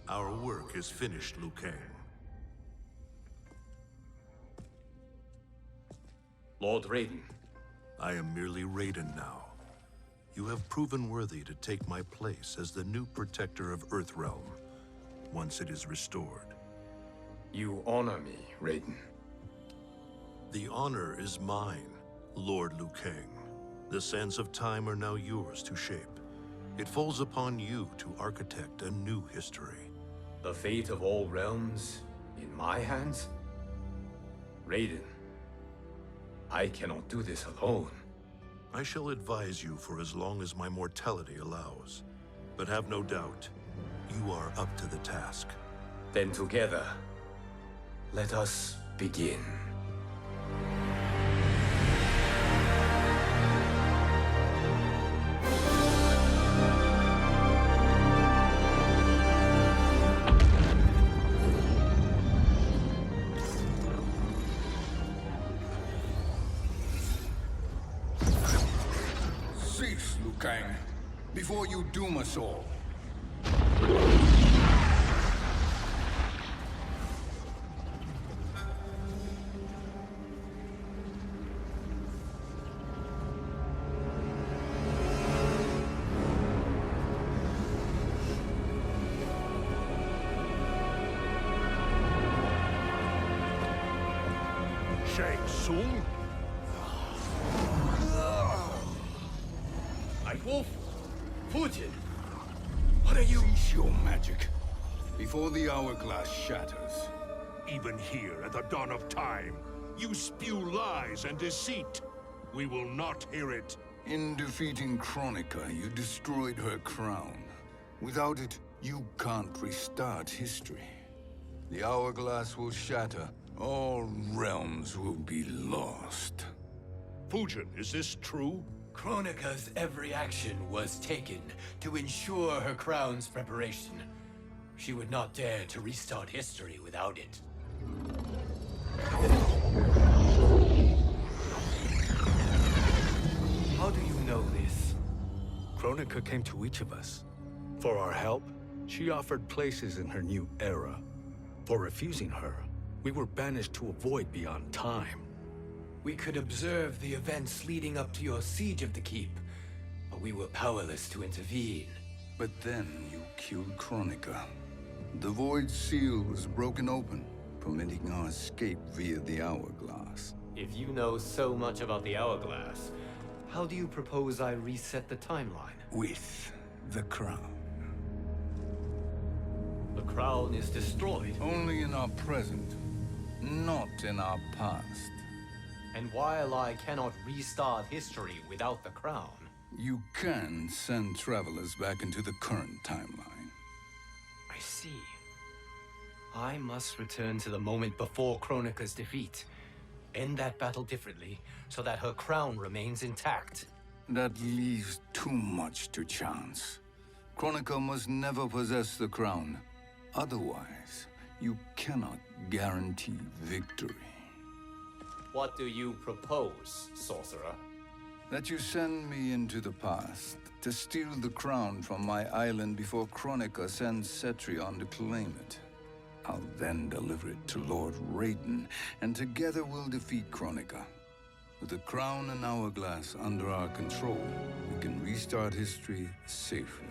Our work is finished, Liu Kang. Lord Raiden. I am merely Raiden now. You have proven worthy to take my place as the new protector of Earthrealm, once it is restored. You honor me, Raiden. The honor is mine, Lord Liu Kang. The sands of time are now yours to shape. It falls upon you to architect a new history. The fate of all realms in my hands? Raiden, I cannot do this alone. I shall advise you for as long as my mortality allows. But have no doubt, you are up to the task. Then together, let us begin. Cease, Liu Kang, before you doom us all. Shang Tsung? Wolf, Fujin, what are you? Cease your magic, before the hourglass shatters. Even here at the dawn of time, you spew lies and deceit. We will not hear it. In defeating Kronika, you destroyed her crown. Without it, you can't restart history. The hourglass will shatter. All realms will be lost. Fujin, is this true? Kronika's every action was taken to ensure her crown's preparation. She would not dare to restart history without it. How do you know this? Kronika came to each of us. For our help, she offered places in her new era. For refusing her, we were banished to a void beyond time. We could observe the events leading up to your siege of the keep, but we were powerless to intervene. But then you killed Kronika. The Void Seal was broken open, permitting our escape via the hourglass. If you know so much about the hourglass, how do you propose I reset the timeline? With the crown. The crown is destroyed. Only in our present, not in our past. And while I cannot restart history without the crown... You can send travelers back into the current timeline. I see. I must return to the moment before Kronika's defeat. End that battle differently, so that her crown remains intact. That leaves too much to chance. Kronika must never possess the crown. Otherwise, you cannot guarantee victory. What do you propose, sorcerer? That you send me into the past to steal the crown from my island before Kronika sends Cetrion to claim it. I'll then deliver it to Lord Raiden, and together we'll defeat Kronika. With the crown and hourglass under our control, we can restart history safely.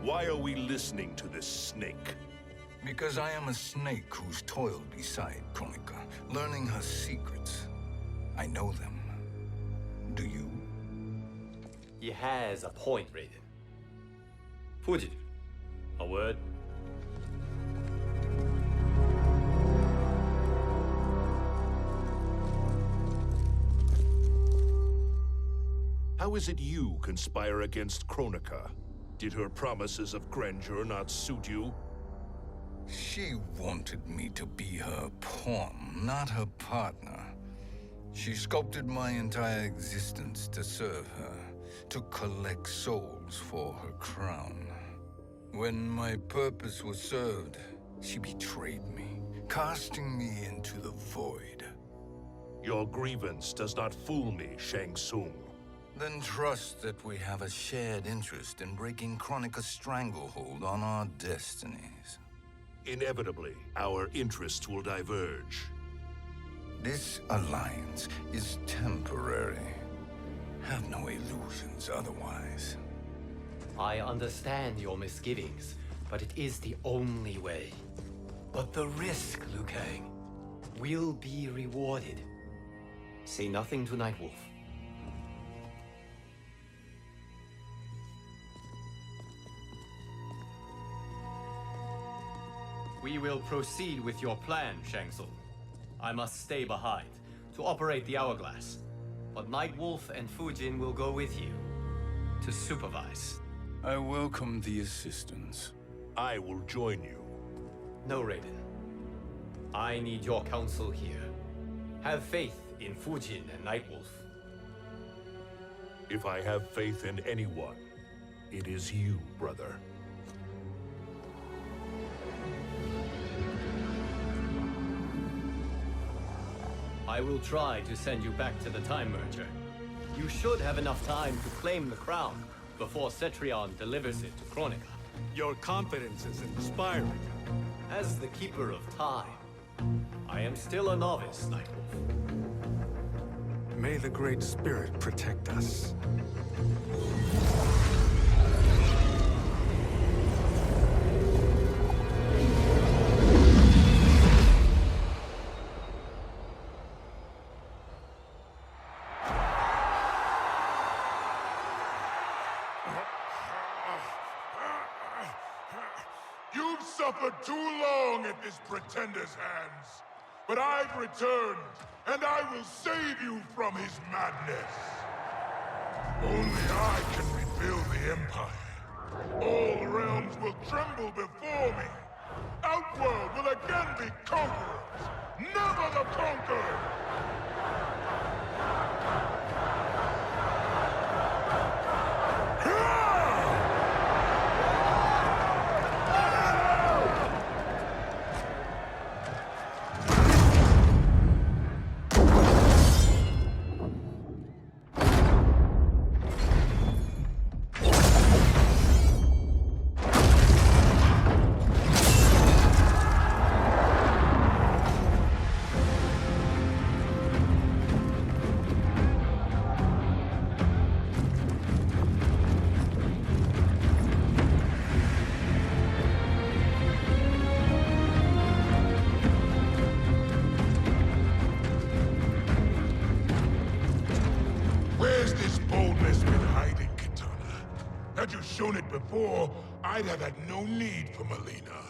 Why are we listening to this snake? Because I am a snake who's toiled beside Kronika, learning her secrets. I know them. Do you? He has a point, Raiden. Fujin, a word? How is it you conspire against Kronika? Did her promises of grandeur not suit you? She wanted me to be her pawn, not her partner. She sculpted my entire existence to serve her, to collect souls for her crown. When my purpose was served, she betrayed me, casting me into the void. Your grievance does not fool me, Shang Tsung. Then trust that we have a shared interest in breaking Kronika's stranglehold on our destinies. Inevitably, our interests will diverge. This alliance is temporary. Have no illusions otherwise. I understand your misgivings, but it is the only way. But the risk, Liu Kang, will be rewarded. Say nothing to Nightwolf. We will proceed with your plan, Shang Tsung. I must stay behind to operate the Hourglass. But Nightwolf and Fujin will go with you to supervise. I welcome the assistance. I will join you. No, Raiden. I need your counsel here. Have faith in Fujin and Nightwolf. If I have faith in anyone, it is you, brother. I will try to send you back to the Time Merger. You should have enough time to claim the crown before Cetrion delivers it to Kronika. Your confidence is inspiring. As the Keeper of Time, I am still a novice, Nightwolf. May the Great Spirit protect us. You've suffered too long at this pretender's hands. But I've returned, and I will save you from his madness. Only I can rebuild the Empire. All realms will tremble before me. Outworld will again be conquerors, never the conquered! Had you shown it before, I'd have had no need for Melina.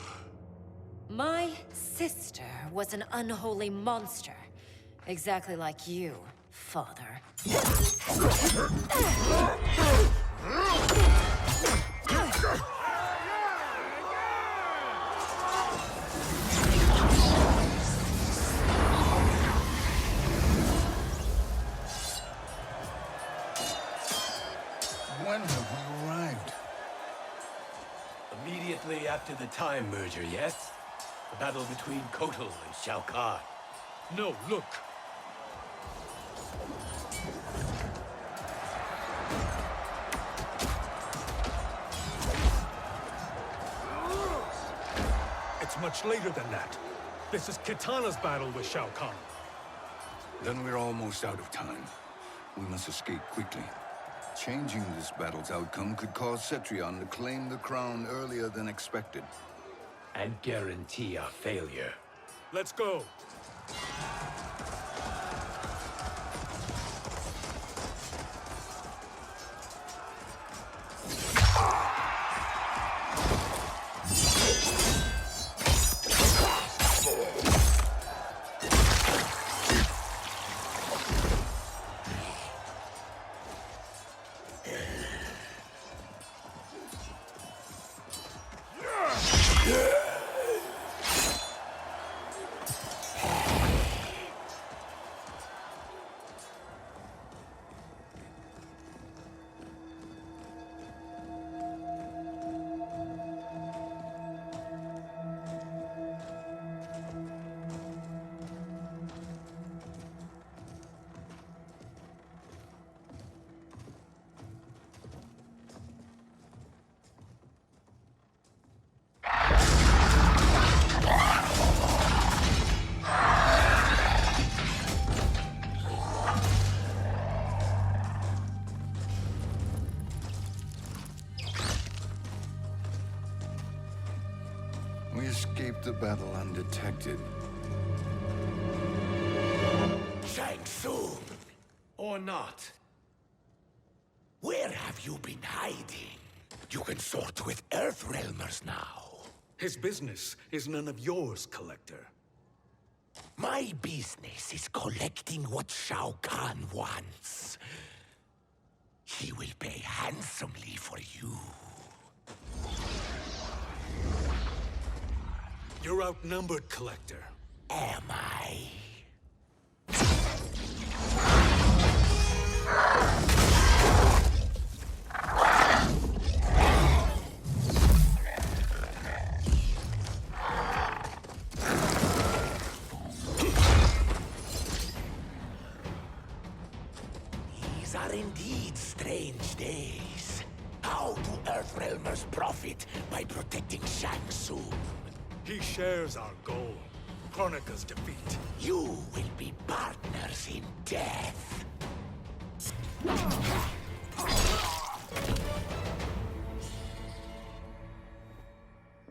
My sister was an unholy monster. Exactly like you, father. When have we arrived? Immediately after the Time Merger, yes? The battle between Kotal and Shao Kahn. No, look. It's much later than that. This is Kitana's battle with Shao Kahn. Then we're almost out of time. We must escape quickly. Changing this battle's outcome could cause Cetrion to claim the crown earlier than expected. And guarantee our failure. Let's go. We escaped the battle undetected. Shang Tsung, Or not. where have you been hiding? You can sort with Earthrealmers now. His business is none of yours, Collector. My business is collecting what Shao Kahn wants. He will pay handsomely for you. You're outnumbered, Collector. Am I? These are indeed strange days. How do Earthrealmers profit by protecting Shang Tsung? He shares our goal. Kronika's defeat. You will be partners in death.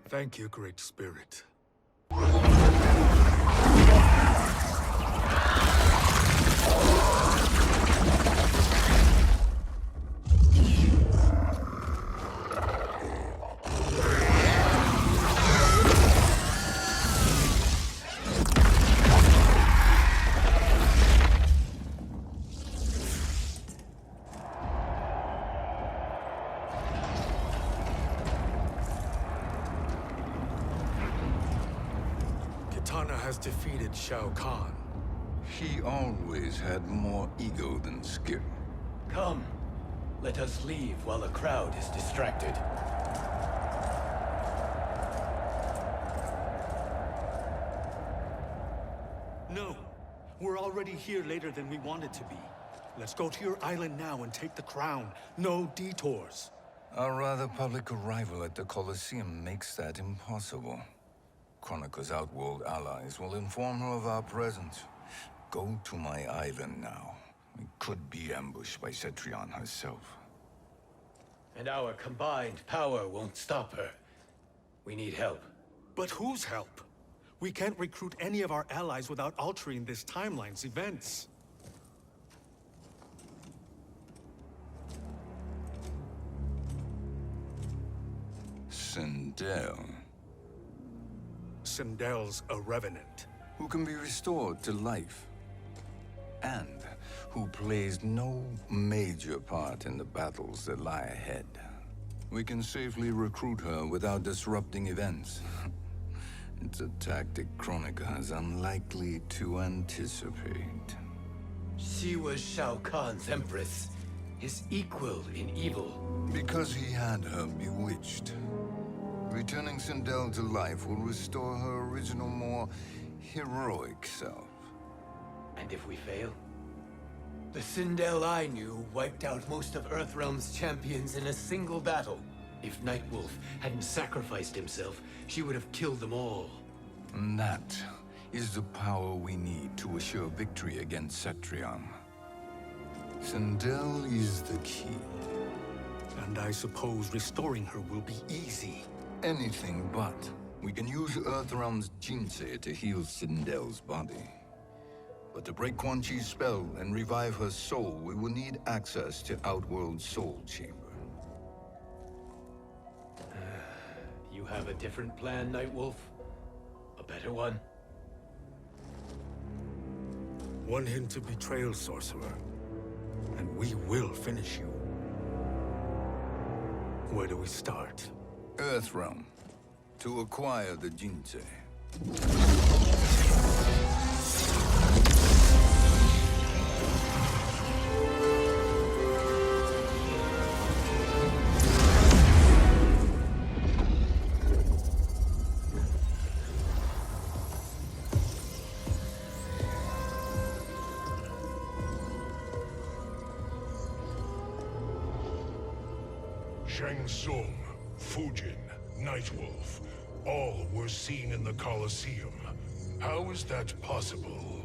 Thank you, Great Spirit. Kitana has defeated Shao Kahn. He always had more ego than skill. Come. Let us leave while the crowd is distracted. No. We're already here later than we wanted to be. Let's go to your island now and take the crown. No detours. Our rather public arrival at the Colosseum makes that impossible. Kronika's outworld allies will inform her of our presence. Go to my island now. We could be ambushed by Cetrion herself. And our combined power won't stop her. We need help. But whose help? We can't recruit any of our allies without altering this timeline's events. Sindel, Sindel's a revenant. who can be restored to life, and who plays no major part in the battles that lie ahead. We can safely recruit her without disrupting events. It's a tactic Kronika is unlikely to anticipate. She was Shao Kahn's empress, his equal in evil. Because he had her bewitched. Returning Sindel to life will restore her original, more heroic self. And if we fail? The Sindel I knew wiped out most of Earthrealm's champions in a single battle. If Nightwolf hadn't sacrificed himself, she would have killed them all. And that is the power we need to assure victory against Cetrion. Sindel is the key. And I suppose restoring her will be easy. Anything but. We can use Earthrealm's Jinsei to heal Sindel's body. But to break Quan Chi's spell and revive her soul, we will need access to Outworld's Soul Chamber. You have a different plan, Nightwolf? A better one? One hint to betrayal, Sorcerer. And we will finish you. Where do we start? Earthrealm. To acquire the Jinsei. Shang Tsung, Fujin, Nightwolf, all were seen in the Colosseum. How is that possible?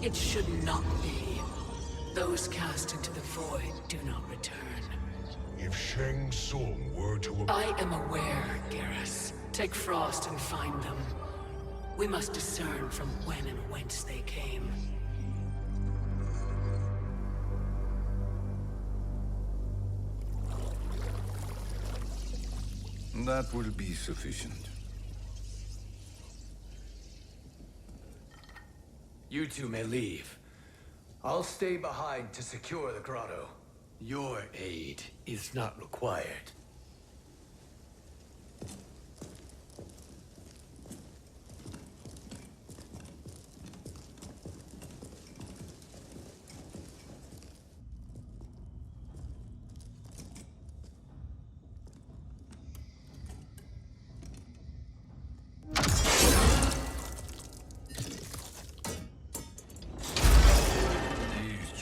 It should not be. Those cast into the void do not return. If Shang Tsung were to... I am aware, Garrus. Take Frost and find them. We must discern from when and whence they came. That will be sufficient. You two may leave. I'll stay behind to secure the grotto. Your aid is not required.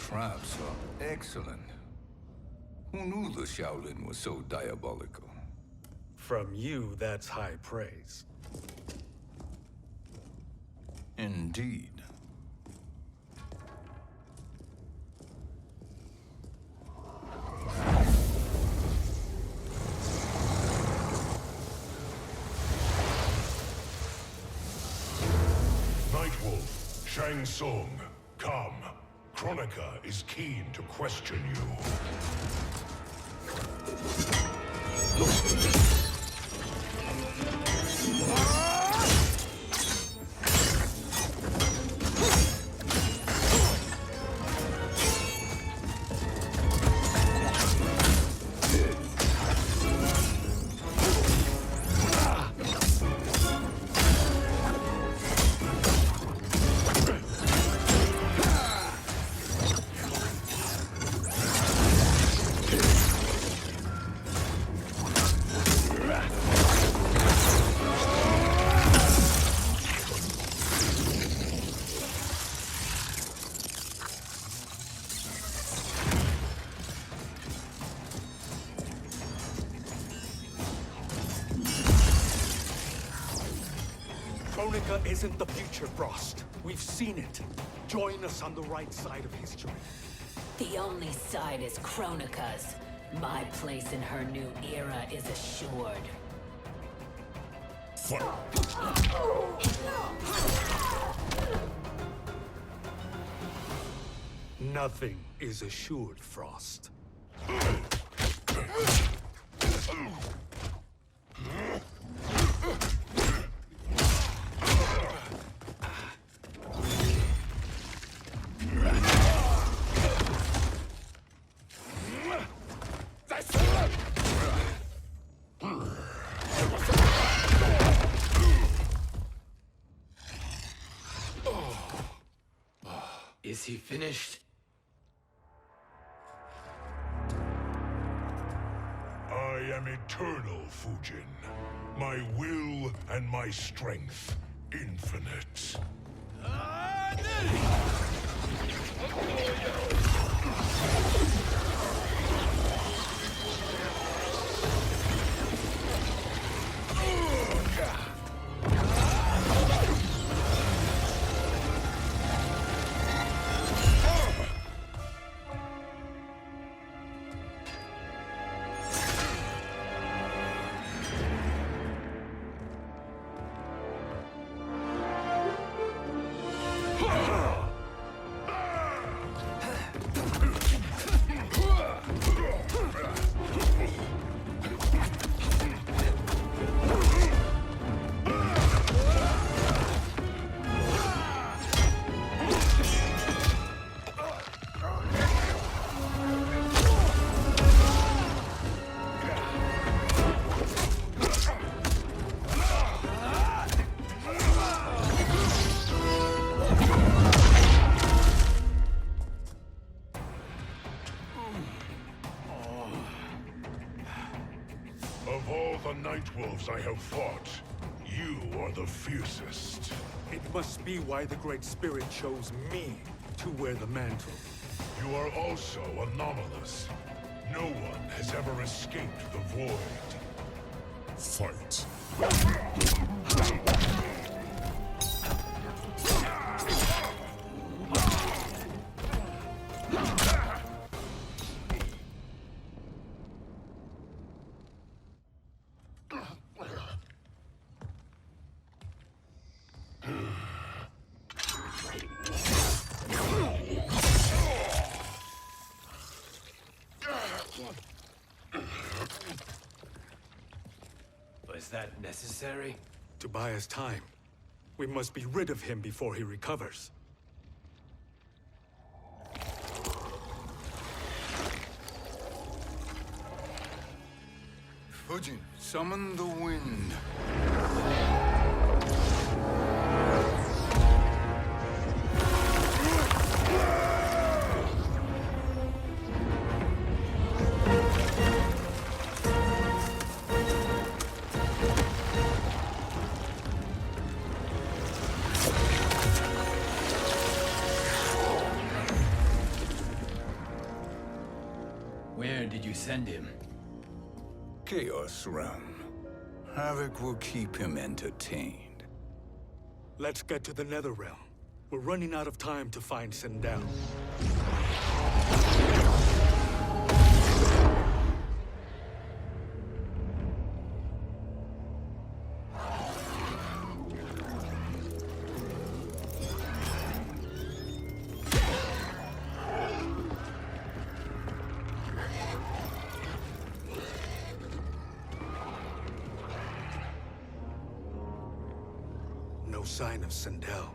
Traps are excellent. Who knew the Shaolin was so diabolical? From you, that's high praise. Indeed. Nightwolf, Shang Tsung, come. Kronika is keen to question you. Kronika isn't the future, Frost. We've seen it. Join us on the right side of history. The only side is Kronika's. My place in her new era is assured. Nothing is assured, Frost. Is he finished? I am eternal, Fujin. My will and my strength, infinite. Of all the Nightwolves I have fought, you are the fiercest. It must be why the Great Spirit chose me to wear the mantle. You are also anomalous. No one has ever escaped the void. Fight. Was that necessary? To buy us time. We must be rid of him before he recovers. Fujin, summon the wind. Where did you send him? Chaos Realm. Havoc will keep him entertained. Let's get to the Netherrealm. We're running out of time to find Sindel. No sign of Sindel.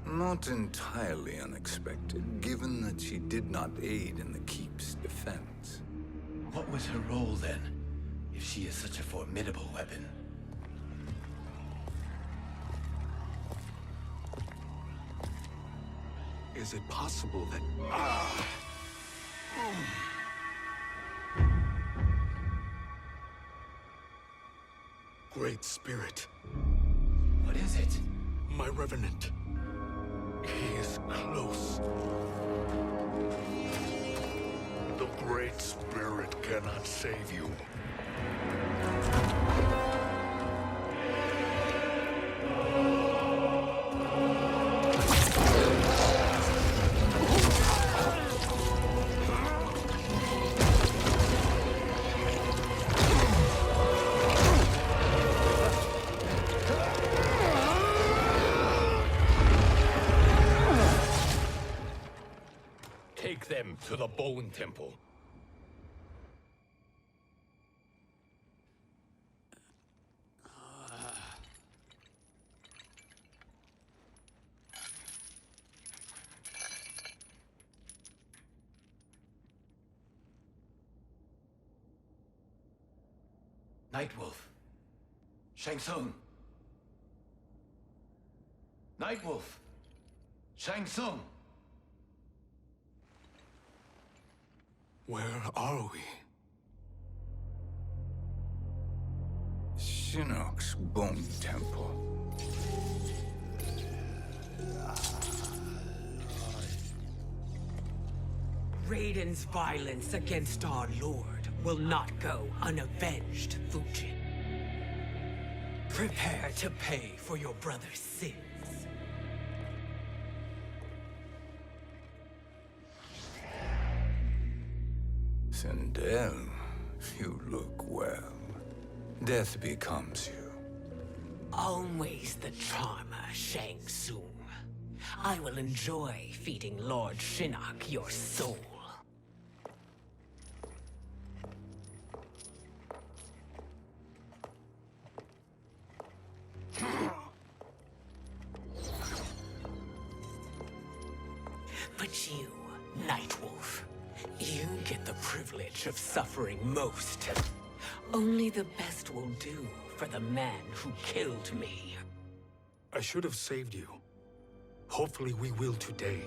Not entirely unexpected, given that she did not aid in the Keep's defense. What was her role then, if she is such a formidable weapon? Is it possible that... Great Spirit. What is it? My Revenant. He is close. The Great Spirit cannot save you. Take them to the Bone Temple. Nightwolf. Shang Tsung. Nightwolf. Shang Tsung. Where are we? Shinnok's Bone Temple. Raiden's violence against our Lord will not go unavenged, Fujin. Prepare to pay for your brother's sins. Sindel, you look well. Death becomes you. Always the charmer, Shang Tsung. I will enjoy feeding Lord Shinnok your soul. But you, Nightwolf, you get the privilege of suffering most. Only the best will do for the man who killed me. I should have saved you. Hopefully we will today.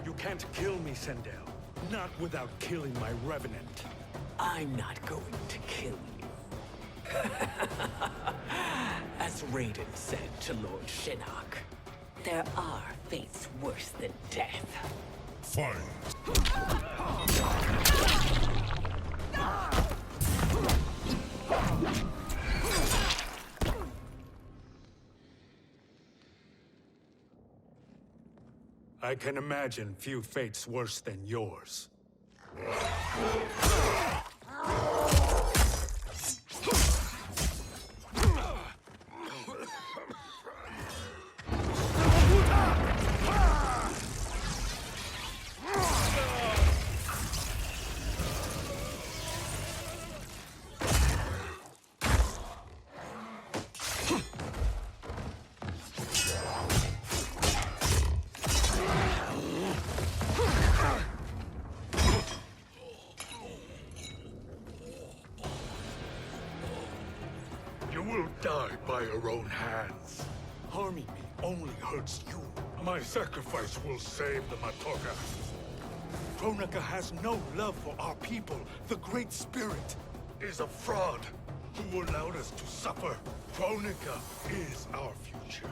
You can't kill me, Sindel. Not without killing my Revenant. I'm not going to kill you. As Raiden said to Lord Shinnok, there are fates worse than death. Fight! I can imagine few fates worse than yours. You will die by your own hands. Harming me only hurts you. My sacrifice will save the Matoga. Kronika has no love for our people. The Great Spirit is a fraud who allowed us to suffer. Kronika is our future.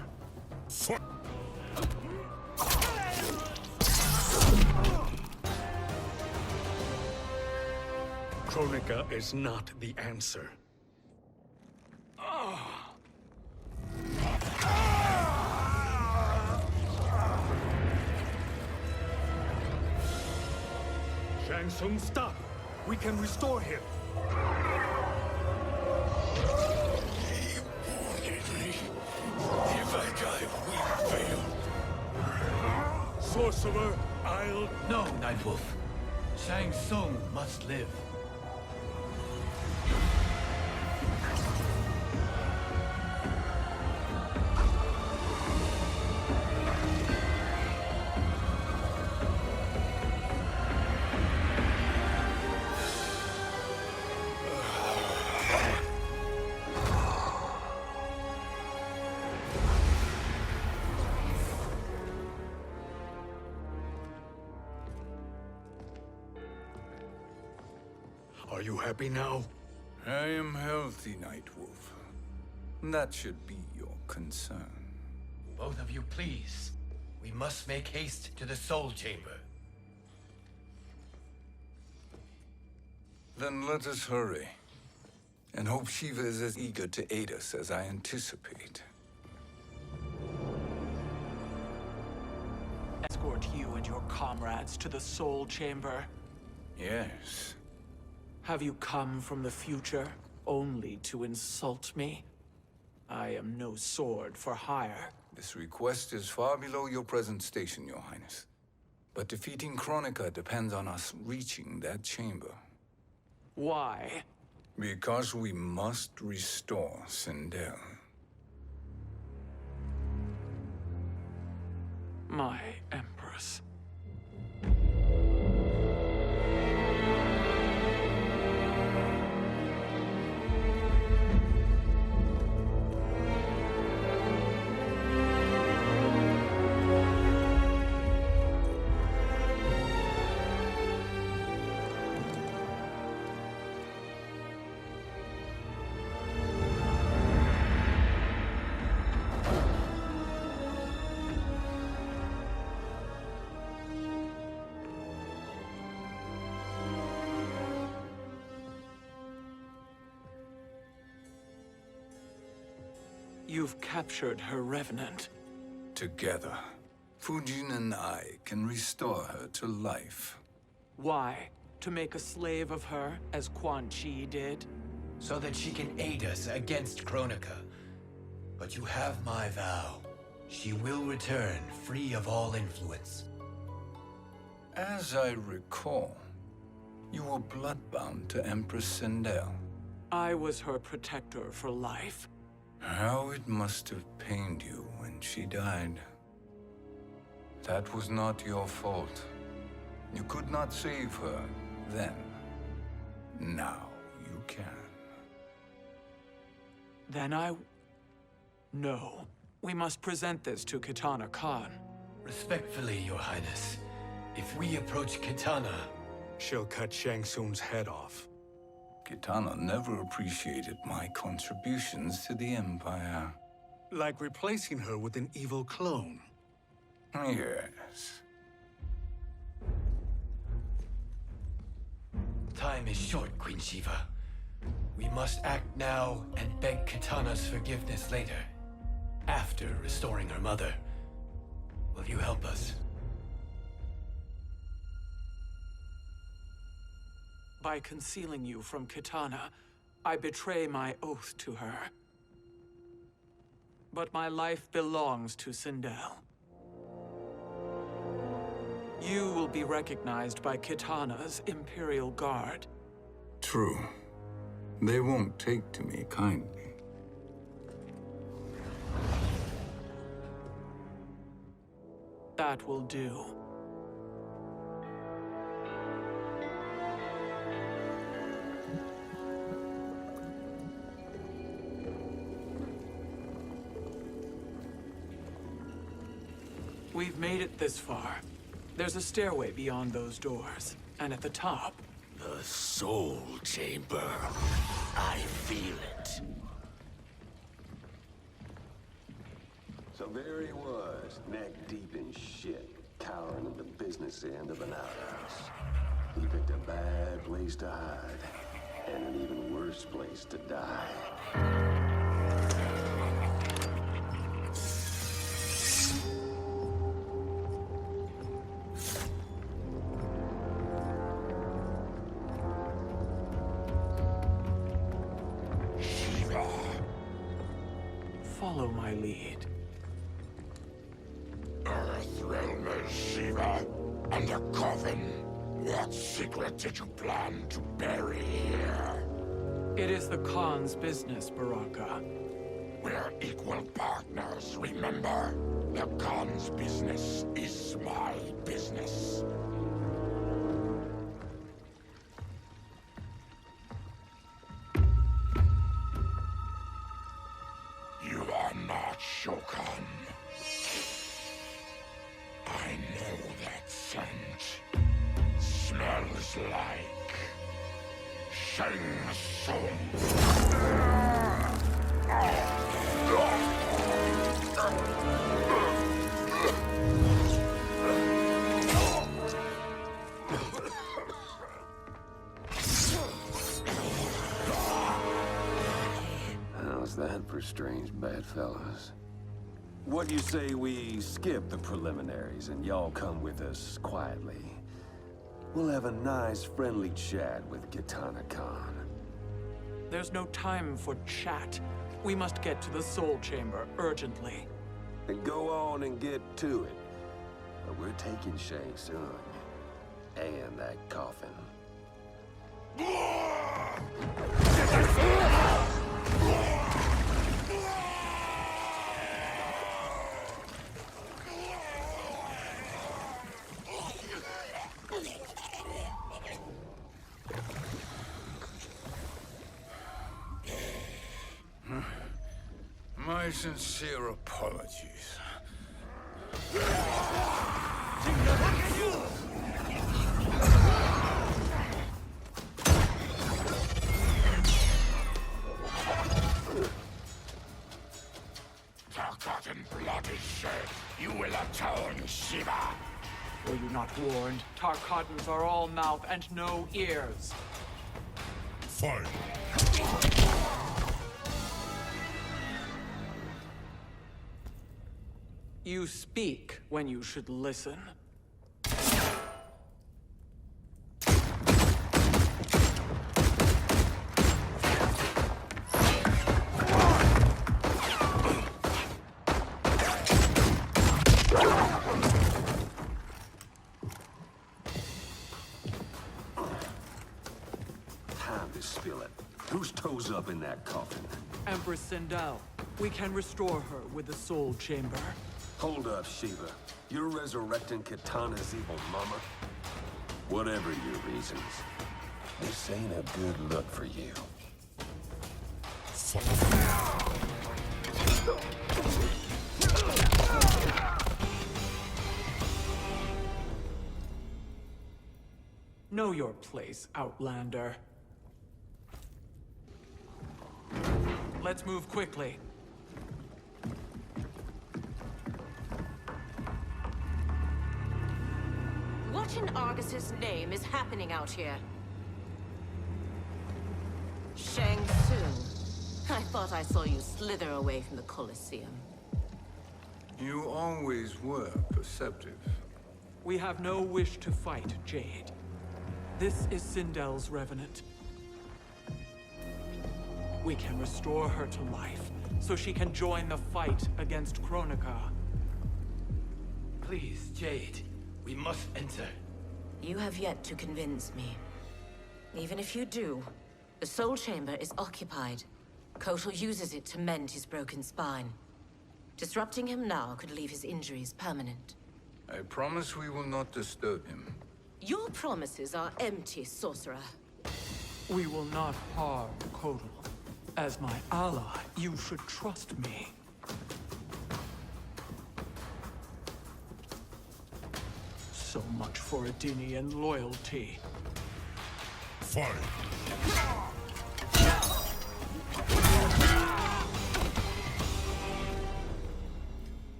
Kronika is not the answer. Shang Tsung, stop! We can restore him! He wanted me. If I die, we fail. Sorcerer, I'll... No, Nightwolf. Shang Tsung must live. Are you happy now? I am healthy, Nightwolf. That should be your concern. Both of you, please. We must make haste to the Soul Chamber. Then let us hurry. And hope Shiva is as eager to aid us as I anticipate. Escort you and your comrades to the Soul Chamber. Yes. Have you come from the future only to insult me? I am no sword for hire. This request is far below your present station, Your Highness. But defeating Kronika depends on us reaching that chamber. Why? Because we must restore Sindel. My Empress. You've captured her revenant. Together, Fujin and I can restore her to life. Why? To make a slave of her, as Quan Chi did? So that she can aid us against Kronika. But you have my vow. She will return free of all influence. As I recall, you were bloodbound to Empress Sindel. I was her protector for life. How it must have pained you when she died. That was not your fault. You could not save her then. Now you can. Then No. We must present this to Kitana Khan. Respectfully, Your Highness. If we approach Kitana... She'll cut Shang Tsung's head off. Kitana never appreciated my contributions to the Empire. Like replacing her with an evil clone. Yes. Time is short, Queen Shiva. We must act now and beg Kitana's forgiveness later. After restoring her mother. Will you help us? By concealing you from Kitana, I betray my oath to her. But my life belongs to Sindel. You will be recognized by Kitana's Imperial Guard. True. They won't take to me kindly. That will do. We've made it this far. There's a stairway beyond those doors, and at the top... The Soul Chamber. I feel it. So there he was, neck deep in shit, cowering at the business end of an outhouse. He picked a bad place to hide, and an even worse place to die. Follow my lead. Earthrealm is Shiva, and a coffin. What secret did you plan to bury here? It is the Khan's business, Baraka. We're equal partners, remember? The Khan's business is my business. You are not Shokan. I know that scent. Smells like Shang Tsung. How's that for strange bedfellows? What do you say we skip the preliminaries and y'all come with us quietly? We'll have a nice, friendly chat with Kitana Khan. There's no time for chat. We must get to the Soul Chamber urgently. Then go on and get to it. But we're taking Shang Tsung. And that coffin. My sincere apologies. Forgotten blood is shed. You will atone, Shiva. Were you not warned? Tarkatans are all mouth and no ears. Fine. You speak when you should listen. Time to spill it. Whose toes up in that coffin? Empress Sindel. We can restore her with the Soul Chamber. Hold up, Shiva. You're resurrecting Kitana's evil mama? Whatever your reasons, this ain't a good look for you. Know your place, Outlander. Let's move quickly. What in Argus's name is happening out here? Shang Tsung. I thought I saw you slither away from the Colosseum. You always were perceptive. We have no wish to fight, Jade. This is Sindel's revenant. We can restore her to life, so she can join the fight against Kronika. Please, Jade. We must enter. You have yet to convince me. Even if you do, the Soul Chamber is occupied. Kotal uses it to mend his broken spine. Disrupting him now could leave his injuries permanent. I promise we will not disturb him. Your promises are empty, sorcerer. We will not harm Kotal. As my ally, you should trust me. So much for Adenian loyalty. Fine.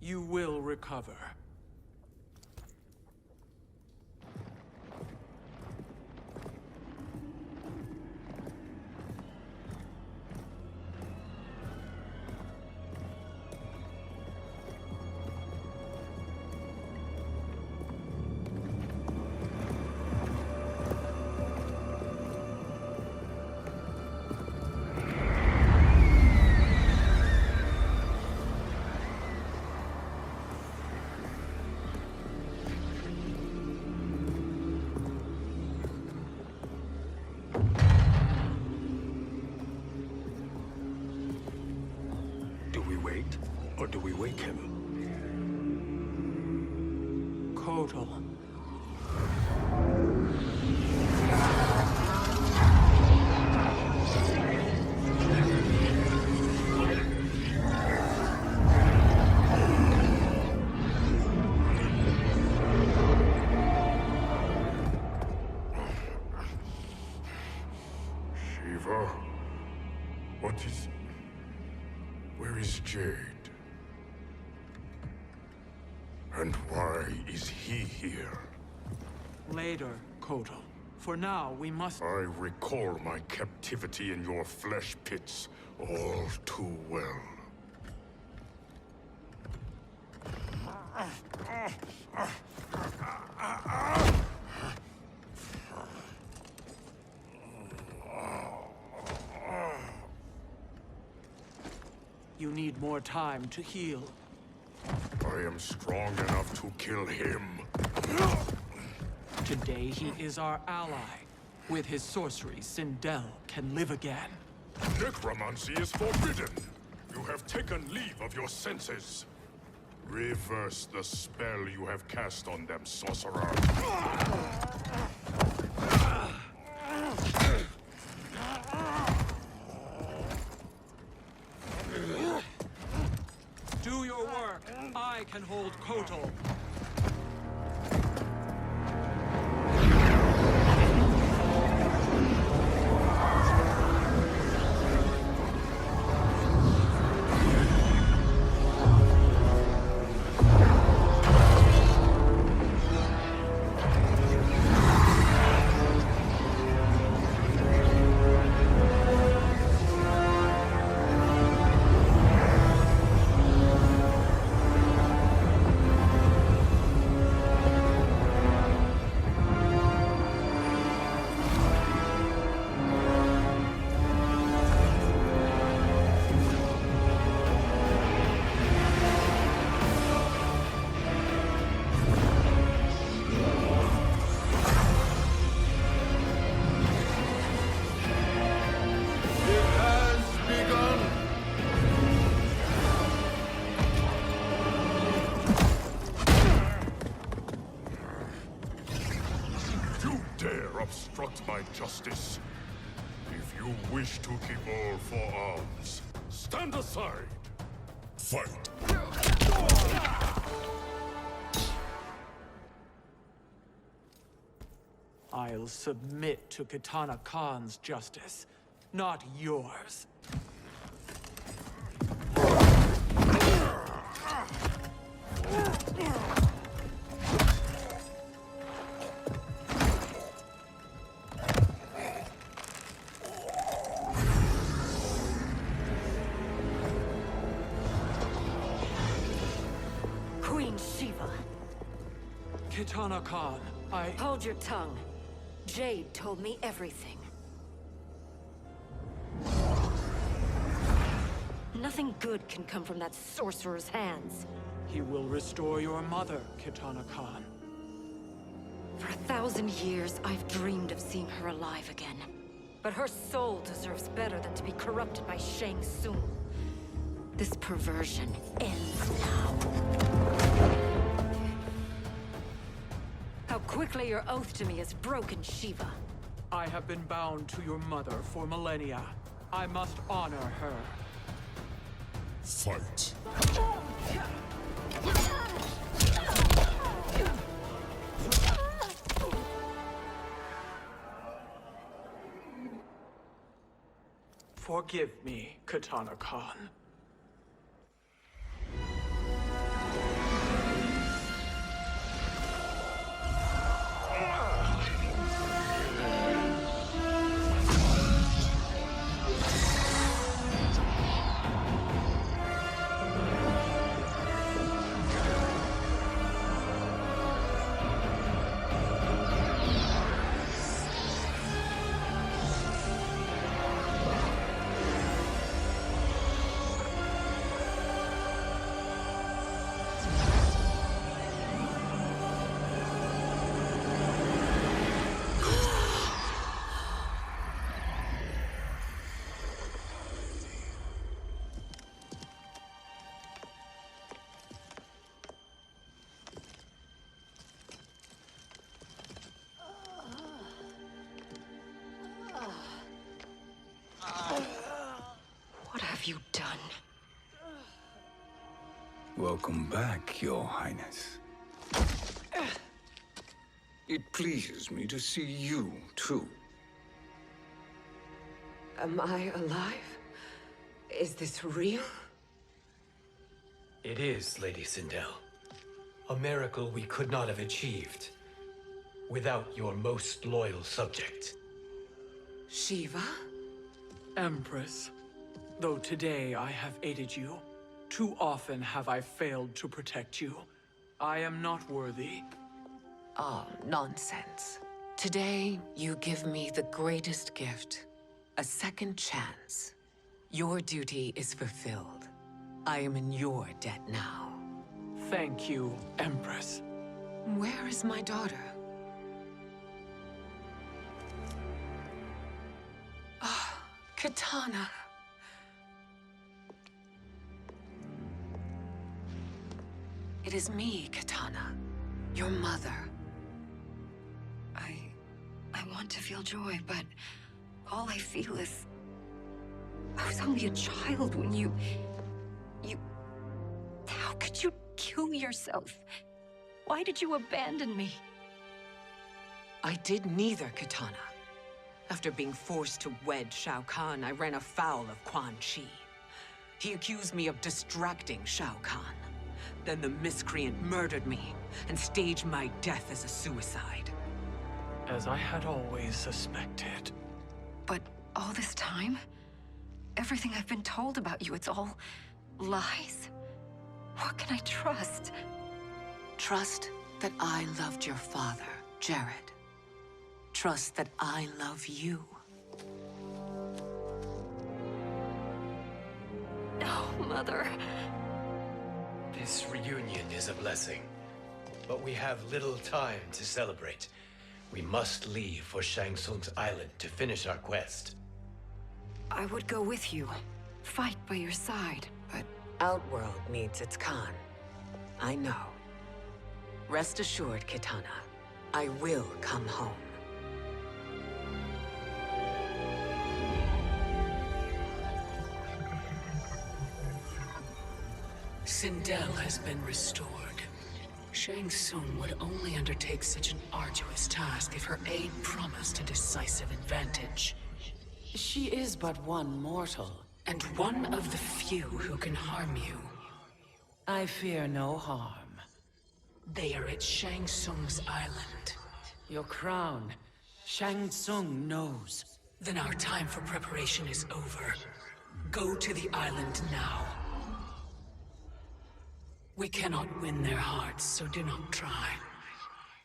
You will recover. Or do we wake him? Kotal. Shiva? What is... Where is Jade? And why is he here? Later, Kotal. For now, we must... I recall my captivity in your flesh pits all too well. You need more time to heal. I am strong enough to kill him. Today he is our ally. With his sorcery, Sindel can live again. Necromancy is forbidden. You have taken leave of your senses. Reverse the spell you have cast on them, sorcerer. Do your work. I can hold Kotal. Obstruct my justice. If you wish to keep all four arms, stand aside. Fight. I'll submit to Kitana Khan's justice, not yours. Queen Shiva. Kitana Khan, Hold your tongue. Jade told me everything. Nothing good can come from that sorcerer's hands. He will restore your mother, Kitana Khan. For 1,000 years, I've dreamed of seeing her alive again. But her soul deserves better than to be corrupted by Shang Tsung. This perversion ends now. How quickly your oath to me has broken, Shiva. I have been bound to your mother for millennia. I must honor her. Fight. Forgive me, Kitana Khan. What have you done? Welcome back, Your Highness. It pleases me to see you, too. Am I alive? Is this real? It is, Lady Sindel. A miracle we could not have achieved without your most loyal subject. Shiva? Empress, though today I have aided you, too often have I failed to protect you. I am not worthy. Oh, nonsense. Today, you give me the greatest gift. A second chance. Your duty is fulfilled. I am in your debt now. Thank you, Empress. Where is my daughter? Ah, Kitana. It is me, Kitana. Your mother. I want to feel joy, but all I feel is... I was only a child when you... How could you kill yourself? Why did you abandon me? I did neither, Kitana. After being forced to wed Shao Kahn, I ran afoul of Quan Chi. He accused me of distracting Shao Kahn. Then the miscreant murdered me and staged my death as a suicide. As I had always suspected. But all this time? Everything I've been told about you, it's all lies? What can I trust? Trust that I loved your father, Jared. Trust that I love you. No, Mother. This reunion is a blessing, but we have little time to celebrate. We must leave for Shang Tsung's island to finish our quest. I would go with you, fight by your side, but... Outworld needs its Khan. I know. Rest assured, Kitana. I will come home. Sindel has been restored. Shang Tsung would only undertake such an arduous task if her aid promised a decisive advantage. She is but one mortal, and one of the few who can harm you. I fear no harm. They are at Shang Tsung's island. Your crown, Shang Tsung knows. Then our time for preparation is over. Go to the island now. We cannot win their hearts, so do not try.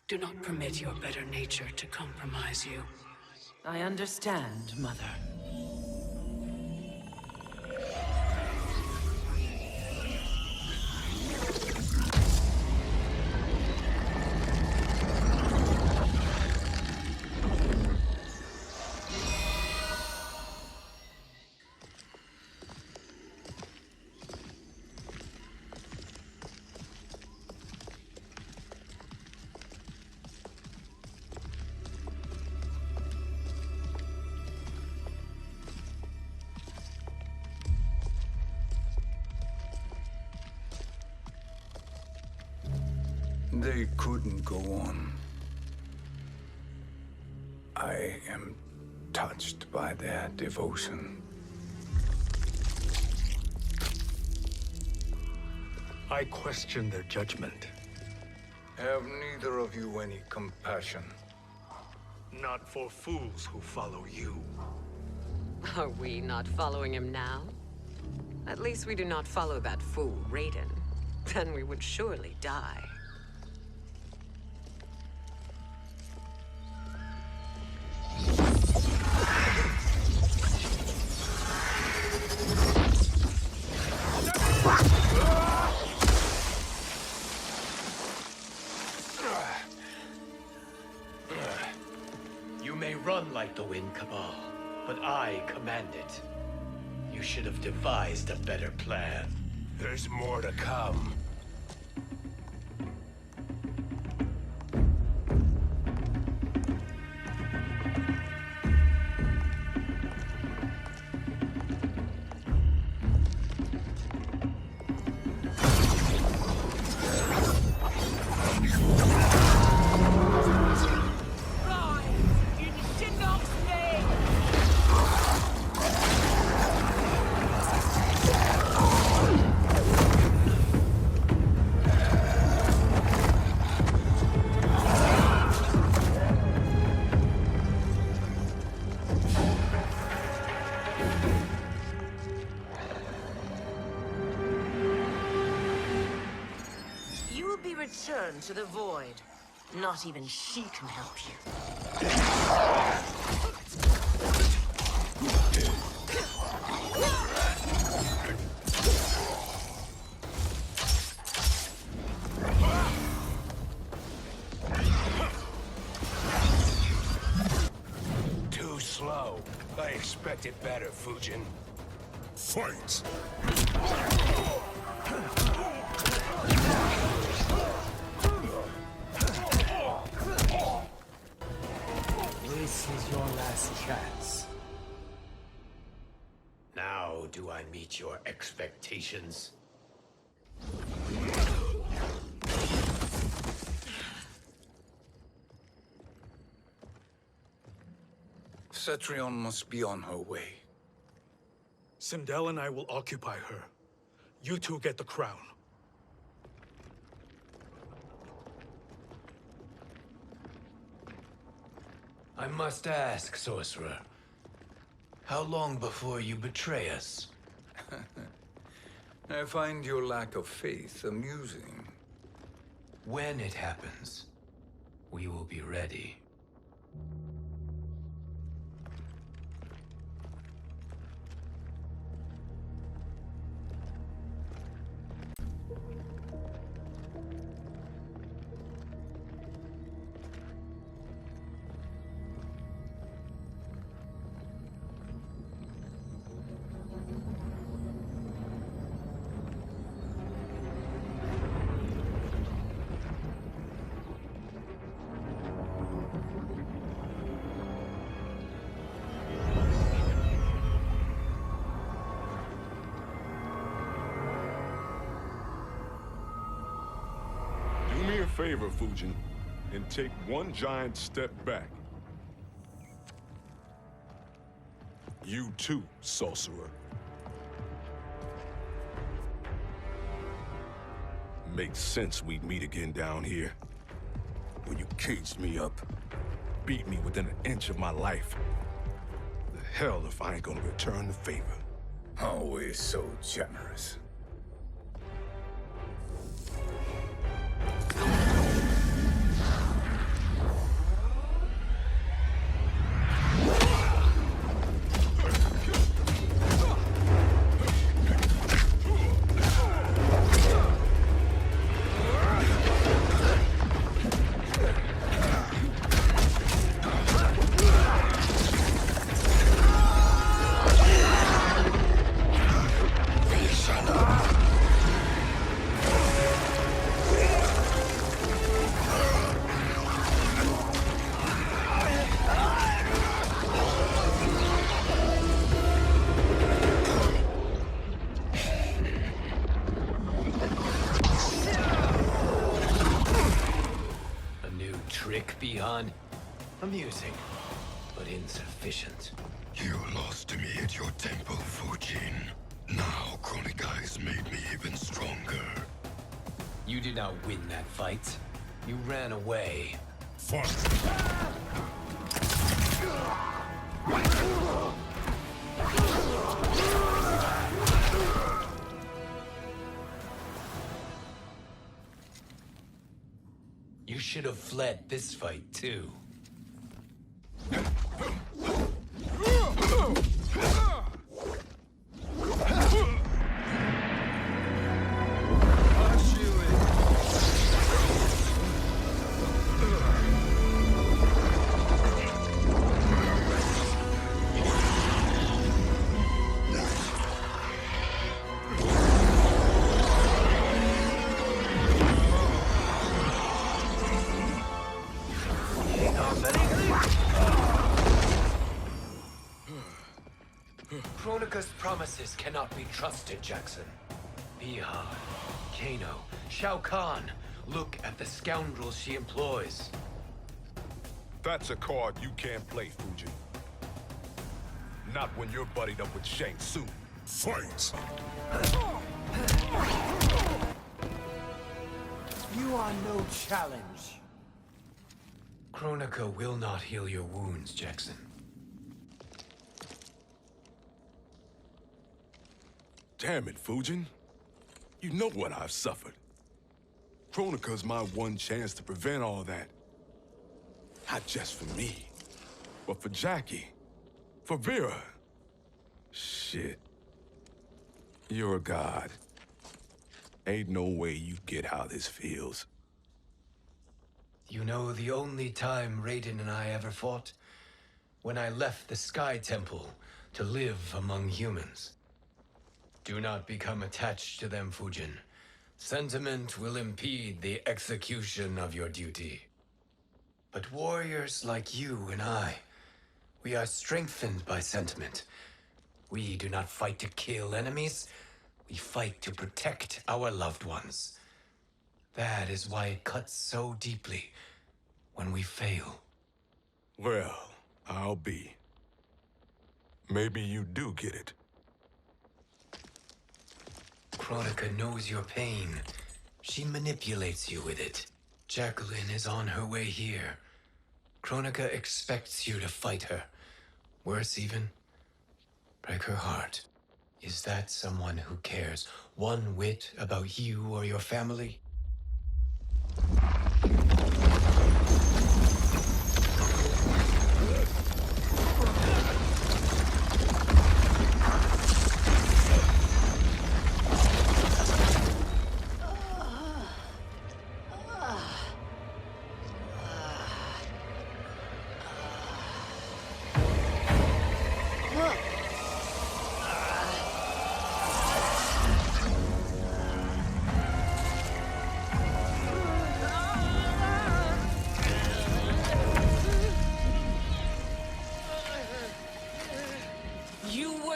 Do not permit your better nature to compromise you. I understand, Mother. They couldn't go on. I am touched by their devotion. I question their judgment. Have neither of you any compassion? Not for fools who follow you. Are we not following him now? At least we do not follow that fool, Raiden. Then we would surely die. You may run like the wind, Cabal, but I command it. You should have devised a better plan. There's more to come. Return to the void. Not even she can help you. Too slow. I expected better, Fujin. Fight! This is your last chance. Now do I meet your expectations? Cetrion must be on her way. Sindel and I will occupy her. You two get the crown. I must ask, Sorcerer. How long before you betray us? I find your lack of faith amusing. When it happens, we will be ready. Do me a favor, Fujin, and take one giant step back. You too, Sorcerer. Makes sense we'd meet again down here. When you caged me up, beat me within an inch of my life. The hell if I ain't gonna return the favor. Always so generous. Khan. Amusing, but insufficient. You lost to me at your temple, Fujin. Now Kronika has made me even stronger. You did not win that fight. You ran away. Fight! You should have fled this fight, too. Kronika's promises cannot be trusted, Jackson. Biha, Kano, Shao Kahn. Look at the scoundrels she employs. That's a card you can't play, Fujin. Not when you're buddied up with Shang Tsung. Fight! You are no challenge. Kronika will not heal your wounds, Jackson. Damn it, Fujin. You know what I've suffered. Kronika's my one chance to prevent all that. Not just for me, but for Jackie, for Vera. Shit. You're a god. Ain't no way you get how this feels. You know the only time Raiden and I ever fought? When I left the Sky Temple to live among humans. Do not become attached to them, Fujin. Sentiment will impede the execution of your duty. But warriors like you and I, we are strengthened by sentiment. We do not fight to kill enemies. We fight to protect our loved ones. That is why it cuts so deeply when we fail. Well, I'll be. Maybe you do get it. Kronika knows your pain. She manipulates you with it. Jacqueline is on her way here. Kronika expects you to fight her. Worse even, break her heart. Is that someone who cares one whit about you or your family?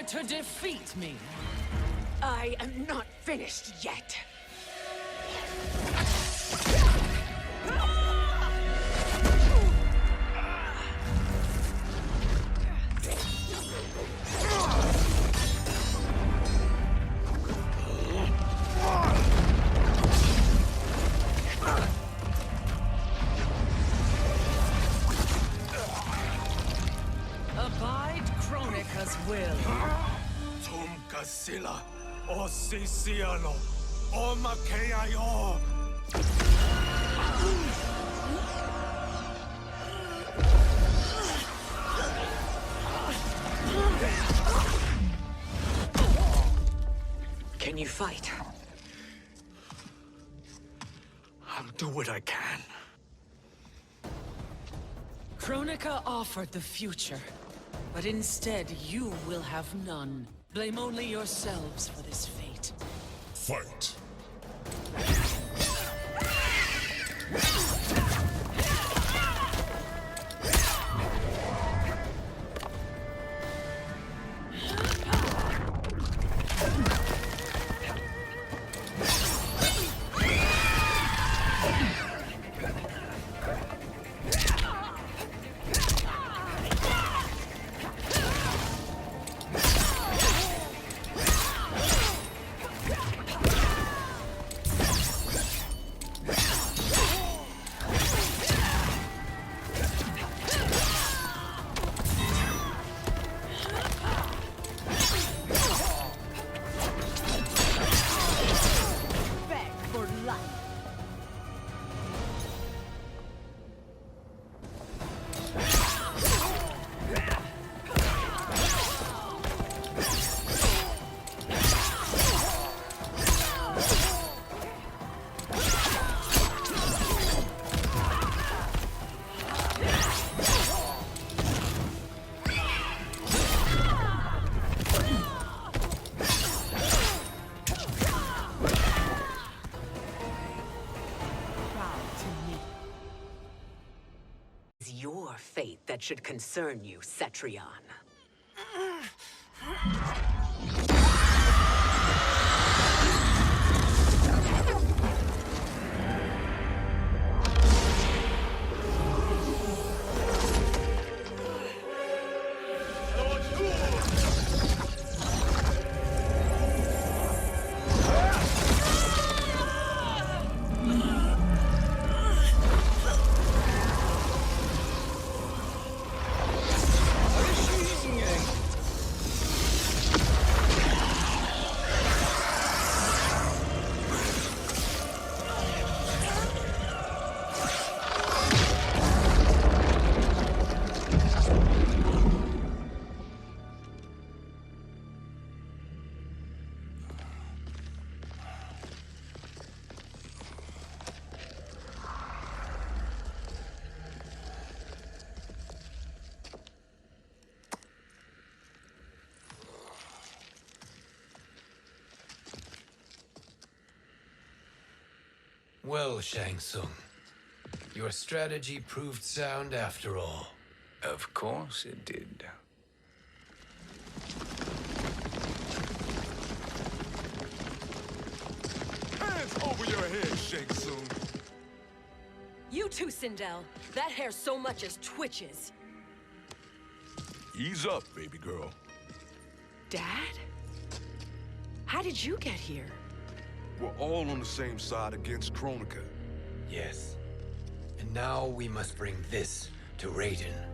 To defeat me. I am not finished yet. Abide Kronika's will. Sila, o Sisiano, o Makeayo. Can you fight? I'll do what I can. Kronika offered the future, but instead you will have none. Blame only yourselves for this fate. Fight! that should concern you, Cetrion. Well, Shang Tsung, your strategy proved sound after all. Of course it did. Hands over your head, Shang Tsung. You too, Sindel. That hair so much as twitches. Ease up, baby girl. Dad? How did you get here? We're all on the same side against Kronika. Yes. And now we must bring this to Raiden.